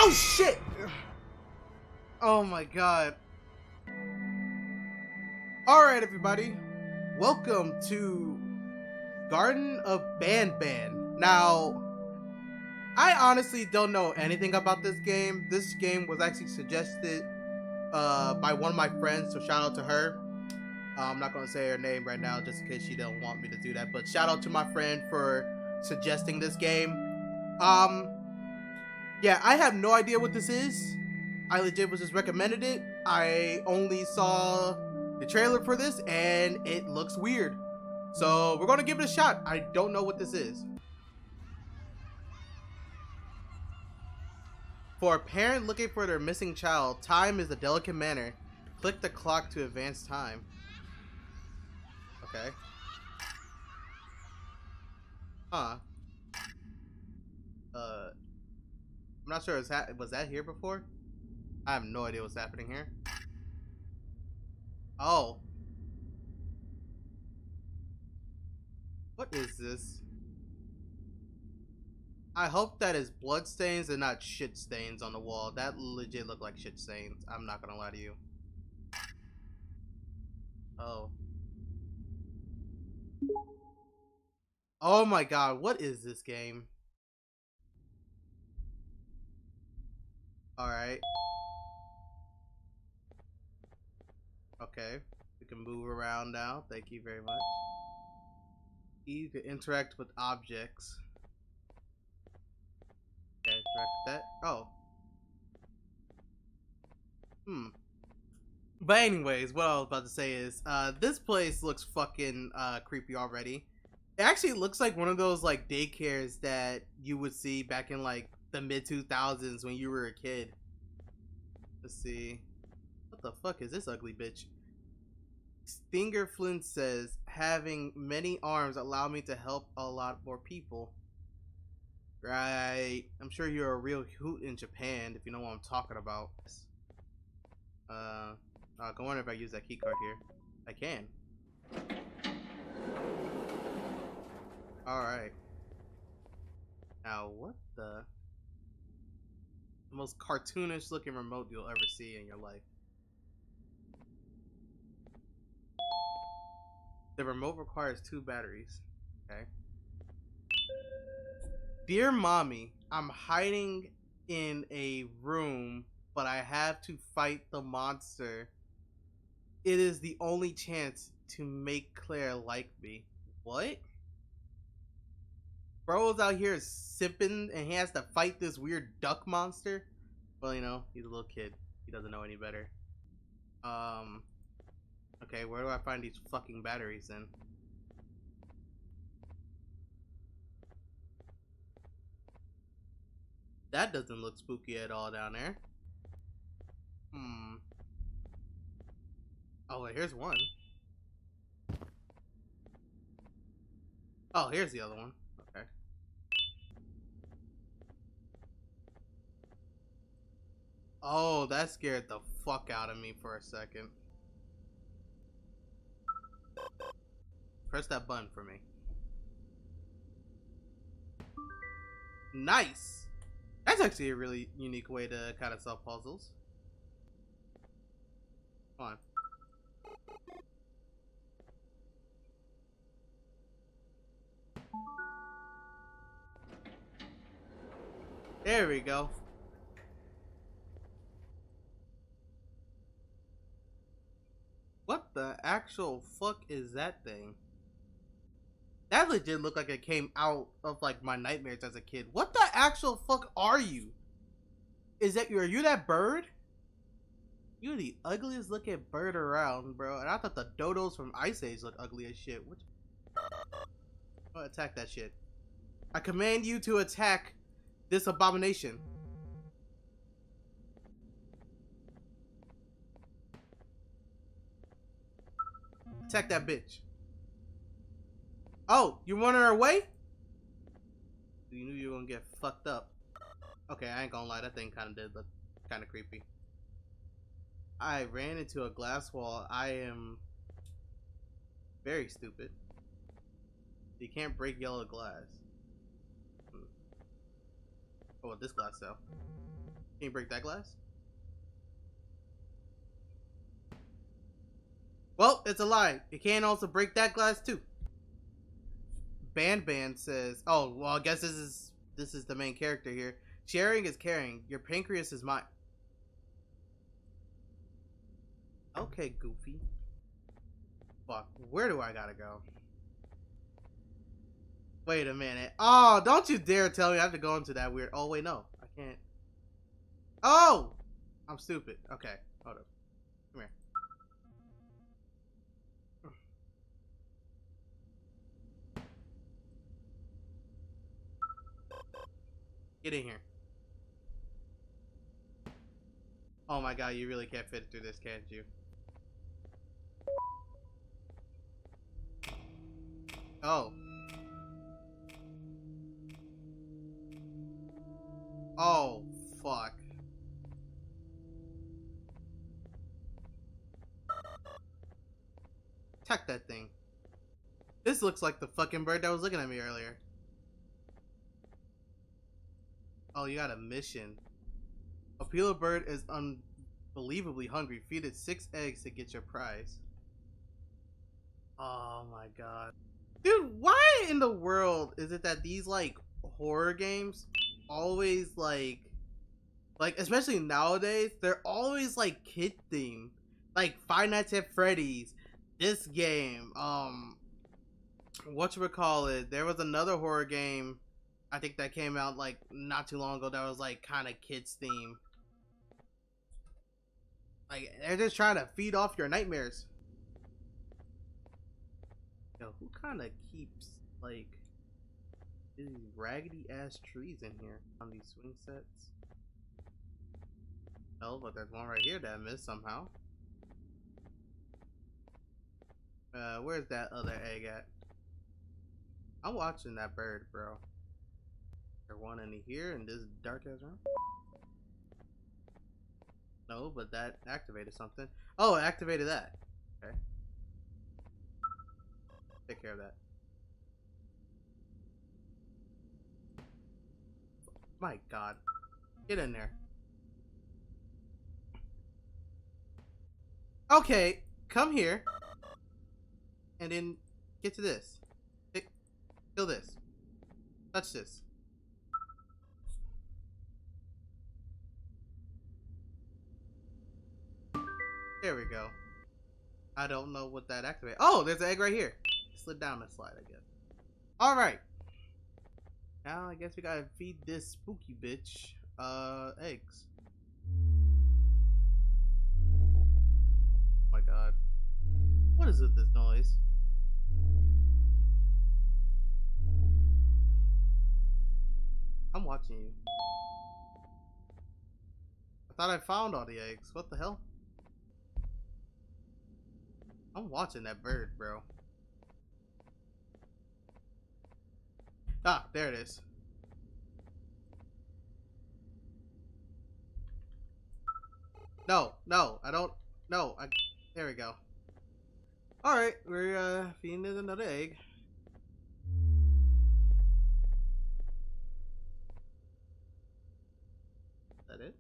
Oh shit! Oh my god. Alright everybody, welcome to Garten of BanBan. Now, I honestly don't know anything about this game. This game was actually suggested by one of my friends, so shout out to her. I'm not going to say her name right now just in case she don't want me to do that, but shout out to my friend for suggesting this game. Yeah, I have no idea what this is. I legit was just recommended it. I only saw the trailer for this and it looks weird. So we're gonna give it a shot. I don't know what this is. For a parent looking for their missing child, time is a delicate manner. Click the clock to advance time. Okay. Huh. I'm not sure. Was that here before? I have no idea what's happening here. Oh. What is this? I hope that is blood stains and not shit stains on the wall. That legit look like shit stains. I'm not gonna lie to you. Oh. Oh my god, what is this game? Alright. Okay. We can move around now. Thank you very much. E to interact with objects. Okay, interact with that. Oh. But anyways, what I was about to say is, this place looks fucking creepy already. It actually looks like one of those like daycares that you would see back in like the mid 2000s when you were a kid. Let's see. What the fuck is this ugly bitch? Stinger Flynn says, having many arms allow me to help a lot more people. Right. I'm sure you're a real hoot in Japan if you know what I'm talking about. Go on if I use that key card here. I can. Alright. Now, what the most cartoonish looking remote you'll ever see in your life? The remote requires 2 batteries. Okay. Dear Mommy, I'm hiding in a room, but I have to fight the monster. It is the only chance to make Claire like me. What? Bro's out here sipping and he has to fight this weird duck monster? Well, you know, he's a little kid. He doesn't know any better. Okay, where do I find these fucking batteries then? That doesn't look spooky at all down there. Oh, wait, here's one. Oh, here's the other one. Okay. Oh, that scared the fuck out of me for a second. Press that button for me. Nice! That's actually a really unique way to kind of solve puzzles. Come on. There we go. What the actual fuck is that thing? That legit looked like it came out of like my nightmares as a kid. What the actual fuck are you? Are you that bird? You're the ugliest looking bird around, bro. And I thought the dodos from Ice Age looked ugly as shit. Oh, attack that shit. I command you to attack this abomination. Attack that bitch. Oh, you running her away? You knew you were gonna get fucked up. Okay, I ain't gonna lie, that thing kinda did look kinda creepy. I ran into a glass wall. I am very stupid. You can't break yellow glass. Oh, this glass though. Can you break that glass? Well, it's a lie. You can also break that glass too. BanBan says, "Oh, well, I guess this is the main character here. Sharing is caring. Your pancreas is mine." Okay, Goofy. Fuck, where do I gotta go? Wait a minute. Oh, don't you dare tell me I have to go into that weird. Oh wait, no, I can't. Oh, I'm stupid. Okay, hold up. Come here. Get in here. Oh my god, you really can't fit through this, can't you? Oh. Oh, fuck. Check that thing. This looks like the fucking bird that was looking at me earlier. Oh, you got a mission. A peeler bird is unbelievably hungry. Feed it 6 eggs to get your prize. Oh my god. Dude, why in the world is it that these like horror games always like especially nowadays, they're always like kid themed. Like Five Nights at Freddy's, this game, whatchamacallit, there was another horror game I think that came out like not too long ago that was like kinda kids themed. Like they're just trying to feed off your nightmares. Yo, who kinda keeps like these raggedy ass trees in here on these swing sets? Oh, but there's one right here that I missed somehow. Where's that other egg at? I'm watching that bird, bro. There's one in here in this dark ass room. No, but that activated something. Oh, it activated that. Okay. Take care of that. My god. Get in there. Okay, come here. And then get to this. Kill this. Touch this. There we go. I don't know what that activated. Oh, there's an egg right here. Slid down the slide, I guess. Alright. Now I guess we gotta feed this spooky bitch eggs. Oh my god. What is with this noise? I'm watching you. I thought I found all the eggs. What the hell? I'm watching that bird, bro. Ah, there it is. No, no, I don't. No, there we go. Alright, we're feeding it another egg. Is that it?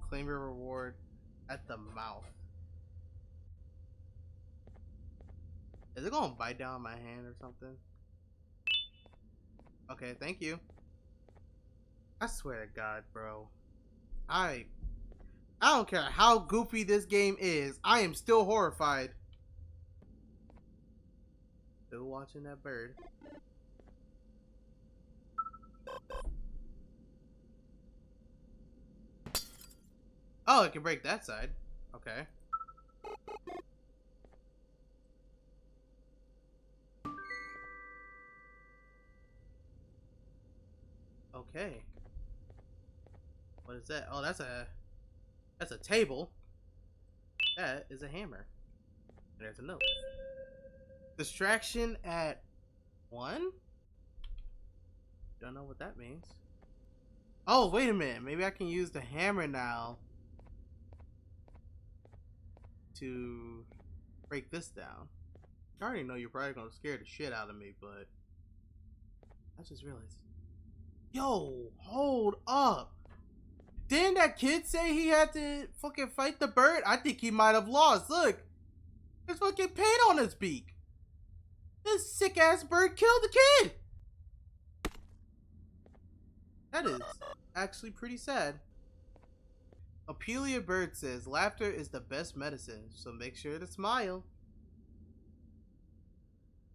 Claim your reward at the mouth. Is it gonna bite down my hand or something? Okay, thank you. I swear to God, bro. I don't care how goofy this game is. I am still horrified. Still watching that bird. Oh, it can break that side. Okay. Okay. What is that? Oh, that's a table. That is a hammer. And there's a note. Distraction at 1? Don't know what that means. Oh, wait a minute. Maybe I can use the hammer now to break this down. I already know you're probably gonna scare the shit out of me, but I just realized Yo, hold up. Didn't that kid say he had to fucking fight the bird? I think he might have lost. Look, there's fucking paint on his beak. This sick ass bird killed the kid. That is actually pretty sad. Apelia Bird says, laughter is the best medicine, so make sure to smile.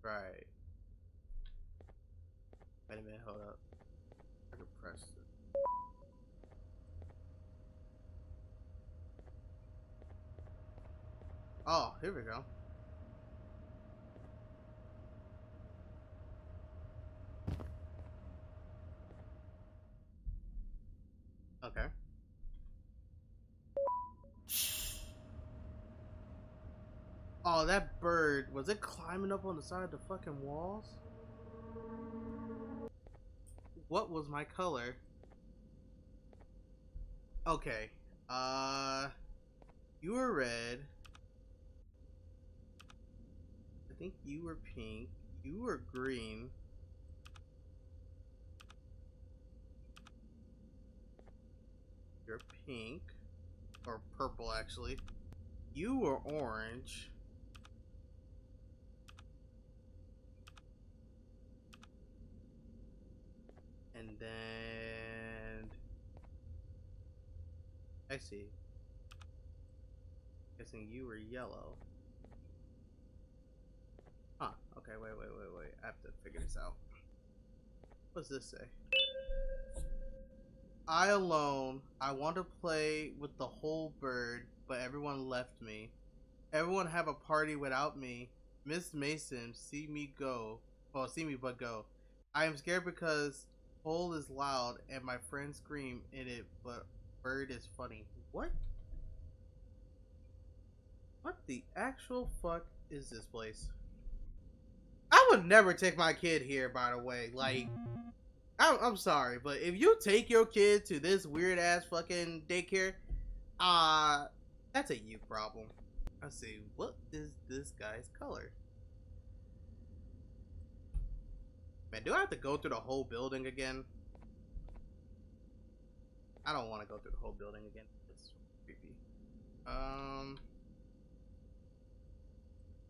Right. Wait a minute, hold up. I can press it. Oh, here we go. Okay. Oh, that bird, was it climbing up on the side of the fucking walls? What was my color? Okay. You were red. I think you were pink. You were green. You're pink. Or purple, actually. You were orange. And then... I see. Guessing you were yellow. Huh. Okay, wait. I have to figure this out. What's this say? I alone. I want to play with the whole bird, but everyone left me. Everyone have a party without me. Miss Mason, see me go. Oh, see me but go. I am scared because hole is loud and my friends scream in it, but bird is funny. What? What the actual fuck is this place? I would never take my kid here, by the way. Like, I'm sorry, but if you take your kid to this weird ass fucking daycare, that's a you problem. Let's see, what is this guy's color? Man, do I have to go through the whole building again? I don't want to go through the whole building again. It's creepy.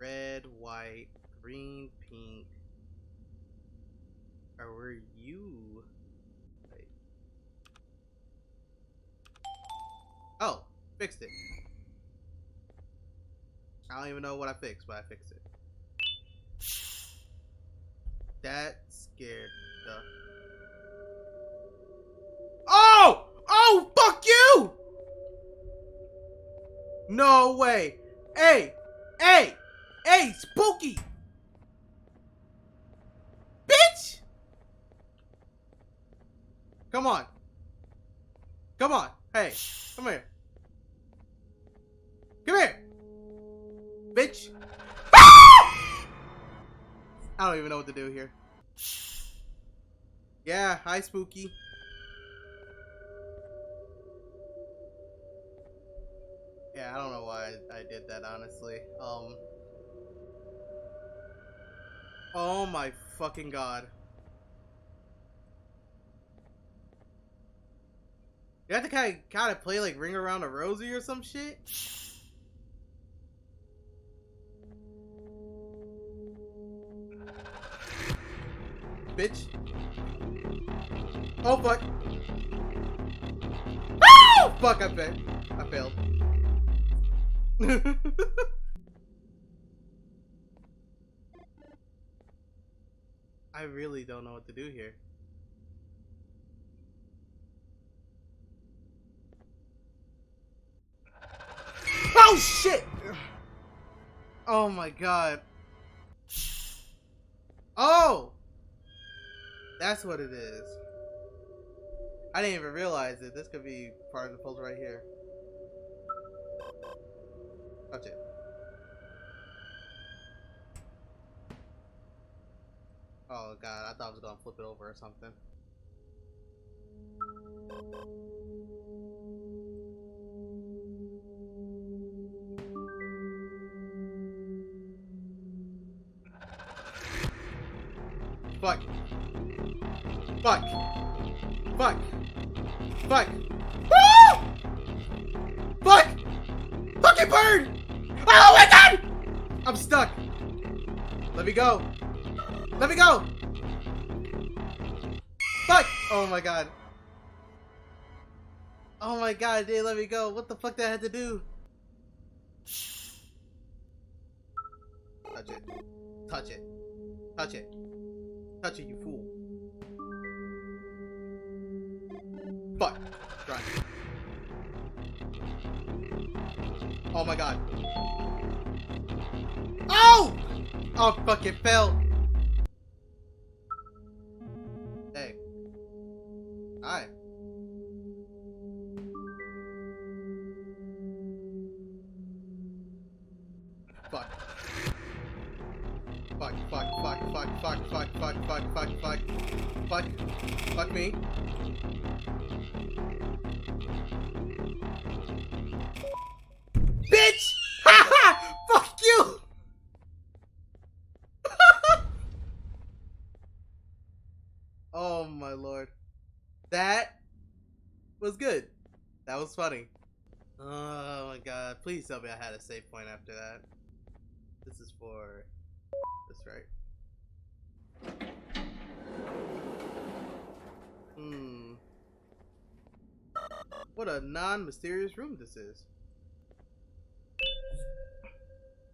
Red, white, green, pink. Or were you? Wait. Oh, fixed it. I don't even know what I fixed, but I fixed it. That scared the... Oh! Oh, fuck you! No way. Hey! Hey! Hey, Spooky! Bitch! Come on. Come on. Hey, come here. Come here. Bitch. I don't even know what to do here. Yeah, hi Spooky. Yeah, I don't know why I did that, honestly. Oh my fucking god. You have to kind of play like Ring Around the Rosie or some shit? Bitch. Oh fuck. Oh fuck, I failed. I really don't know what to do here. Oh shit! Oh my god. Oh! That's what it is. I didn't even realize it. This could be part of the puzzle right here. Touch it. Oh god, I thought I was gonna flip it over or something. Fuck. Fuck. Fuck. Fuck. Woo! Fuck! Fucking bird! Oh my god! I'm stuck. Let me go. Let me go. Fuck! Oh my god. Oh my god, dude, let me go. What the fuck did I have to do? Touch it. Touch it. Touch it. Touch it, you fool. Fuck. Run. Oh my god. Oh! Oh, fuck, it fell. Hey. Hi. Fuck. Fuck, fuck, fuck, fuck, fuck, fuck, fuck, fuck, fuck, fuck. Fuck. Fuck me. Bitch! Haha! Fuck you! Oh my lord. That was good. That was funny. Oh my god. Please tell me I had a save point after that. This is for this, right? What a non-mysterious room this is.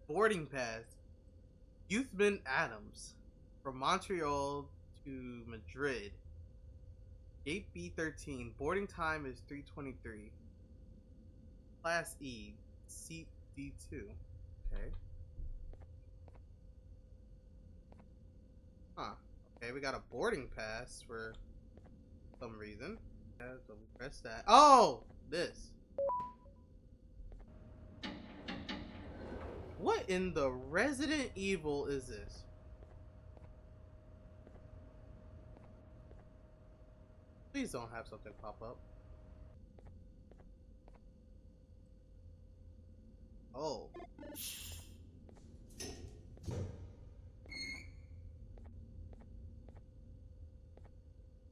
Boarding pass. Youthman Adams. From Montreal to Madrid. Gate B13. Boarding time is 3:23. Class E. Seat D2. Okay. Huh. Okay, we got a boarding pass for some reason. Yeah, so we press that. Oh! This. What in the Resident Evil is this? Please don't have something pop up. Oh.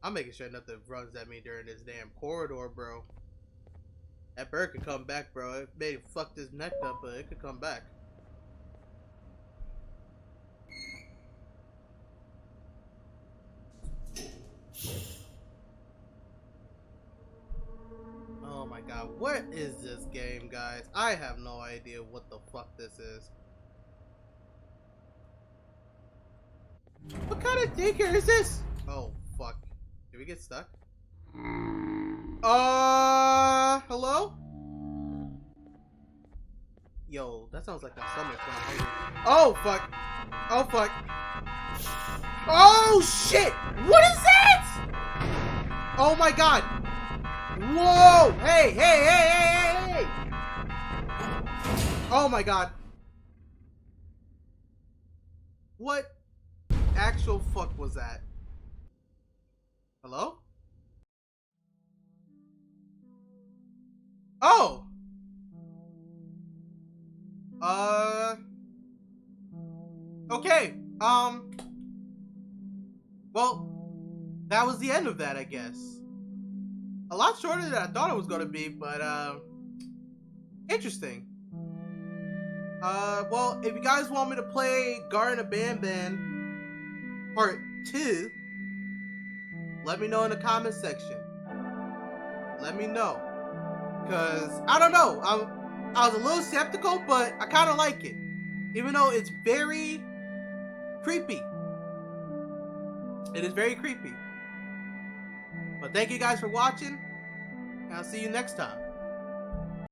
I'm making sure nothing runs at me during this damn corridor, bro. That bird could come back, bro. It may fuck this neck up, but it could come back. Oh my god, what is this game, guys? I have no idea what the fuck this is. What kind of daycare is this? Oh, fuck. Did we get stuck? Hello? Yo, that sounds like my stomach when I'm hungry. Oh, fuck. Oh, fuck. Oh, shit! What is that? Oh my god. Whoa! Hey, hey, hey, hey, hey, hey! Oh my god. What actual fuck was that? Hello? Oh! Okay. Well, that was the end of that, I guess. A lot shorter than I thought it was gonna be, but, interesting. Well, if you guys want me to play Garten of BanBan Part 2, let me know in the comment section. Let me know. Because, I don't know, I was a little skeptical, but I kind of like it. Even though it's very creepy. It is very creepy. But thank you guys for watching, and I'll see you next time.